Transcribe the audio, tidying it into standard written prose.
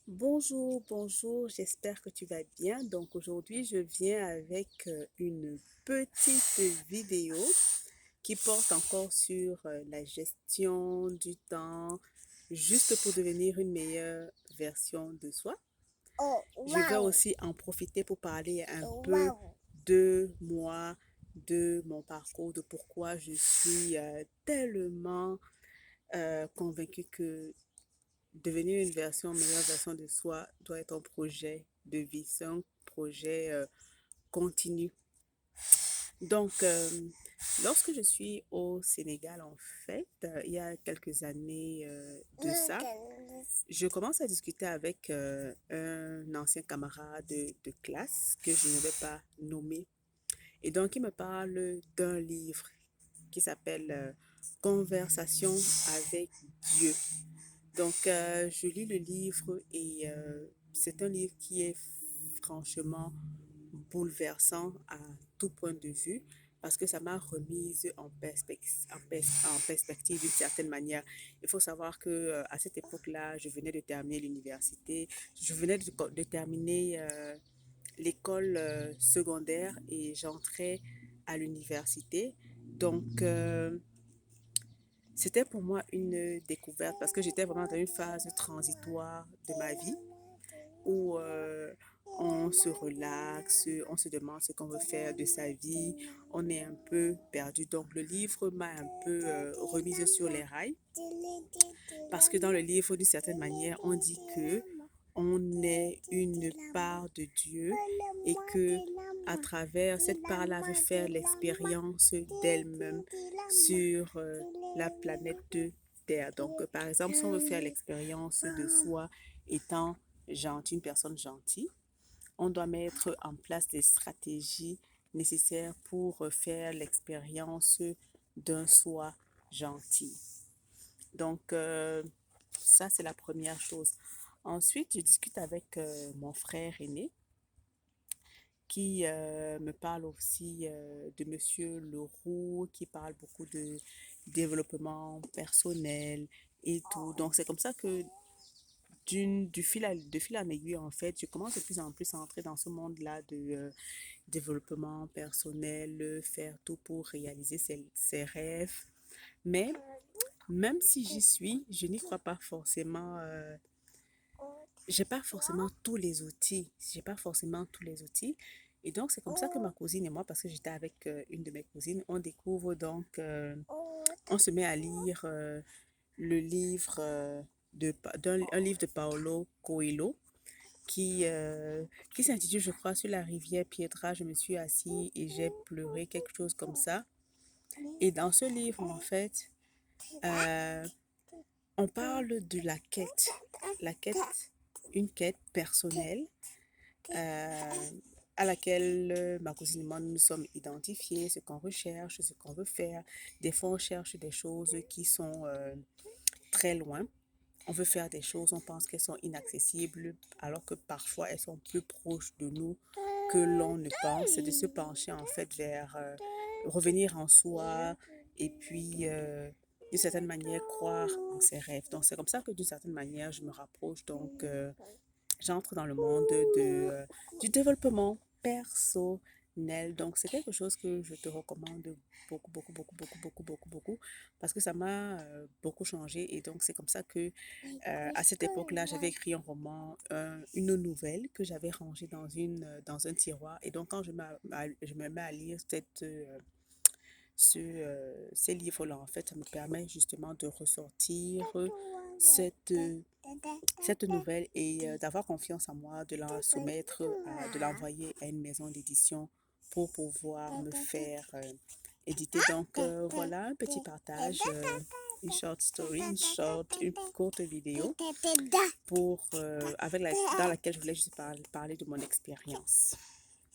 Bonjour, bonjour, j'espère que tu vas bien. Donc aujourd'hui, je viens avec une petite vidéo qui porte encore sur la gestion du temps, juste pour devenir une meilleure version de soi. Oh, Je vais wow. aussi en profiter pour parler un Oh, peu wow. de moi, de mon parcours, de pourquoi je suis tellement convaincue que devenir une meilleure version de soi doit être un projet de vie, c'est un projet continu. Donc, lorsque je suis au Sénégal, en fait, il y a quelques années de ça, je commence à discuter avec un ancien camarade de classe que je ne vais pas nommer. Et donc, il me parle d'un livre qui s'appelle Conversation avec Dieu. Donc, je lis le livre et c'est un livre qui est franchement bouleversant à tout point de vue parce que ça m'a remise en perspective d'une certaine manière. Il faut savoir que à cette époque-là, je venais de terminer l'université, je venais de terminer l'école secondaire et j'entrais à l'université. Donc, c'était pour moi une découverte parce que j'étais vraiment dans une phase transitoire de ma vie où on se relaxe, on se demande ce qu'on veut faire de sa vie, on est un peu perdu. Donc le livre m'a un peu remise sur les rails parce que dans le livre, d'une certaine manière, on dit que on est une part de Dieu et que à travers cette part-là, elle veut faire l'expérience d'elle-même sur la planète Terre. Donc, par exemple, si on veut faire l'expérience de soi étant gentil, une personne gentille, on doit mettre en place des stratégies nécessaires pour faire l'expérience d'un soi gentil. Donc, ça, c'est la première chose. Ensuite, je discute avec mon frère aîné qui me parle aussi de Monsieur Leroux, qui parle beaucoup de développement personnel et tout. Donc, c'est comme ça que de fil en aiguille, en fait, je commence de plus en plus à entrer dans ce monde-là de développement personnel, faire tout pour réaliser ses rêves. Mais même si j'y suis, je n'y crois pas forcément. J'ai pas forcément tous les outils. J'ai pas forcément tous les outils. Et donc, c'est comme ça que ma cousine et moi, parce que j'étais avec une de mes cousines, on découvre donc, on se met à lire le livre un livre de Paolo Coelho qui s'intitule, je crois, Sur la rivière Pietra. Je me suis assise et j'ai pleuré, quelque chose comme ça. Et dans ce livre, en fait, euh, on parle de la quête, une quête personnelle euh, à laquelle ma cousine et moi nous sommes identifiés, ce qu'on recherche, ce qu'on veut faire. Des fois, on cherche des choses qui sont très loin. On veut faire des choses, on pense qu'elles sont inaccessibles, alors que parfois elles sont plus proches de nous que l'on ne pense. C'est de se pencher en fait vers revenir en soi et puis d'une certaine manière croire en ses rêves. Donc c'est comme ça que d'une certaine manière je me rapproche. Donc j'entre dans le monde du développement personnel. Donc, c'est quelque chose que je te recommande beaucoup, beaucoup, beaucoup, beaucoup, beaucoup, beaucoup, beaucoup, parce que ça m'a beaucoup changé. Et donc, c'est comme ça que, à cette époque-là, j'avais écrit un roman, une nouvelle que j'avais rangée dans un tiroir. Et donc, quand je me mets à lire ces livres-là, en fait, ça me permet justement de ressortir cette, cette nouvelle et d'avoir confiance en moi, de la soumettre, de l'envoyer à une maison d'édition pour pouvoir me faire éditer. Donc voilà un petit partage, une short story, une courte vidéo dans laquelle je voulais juste parler de mon expérience.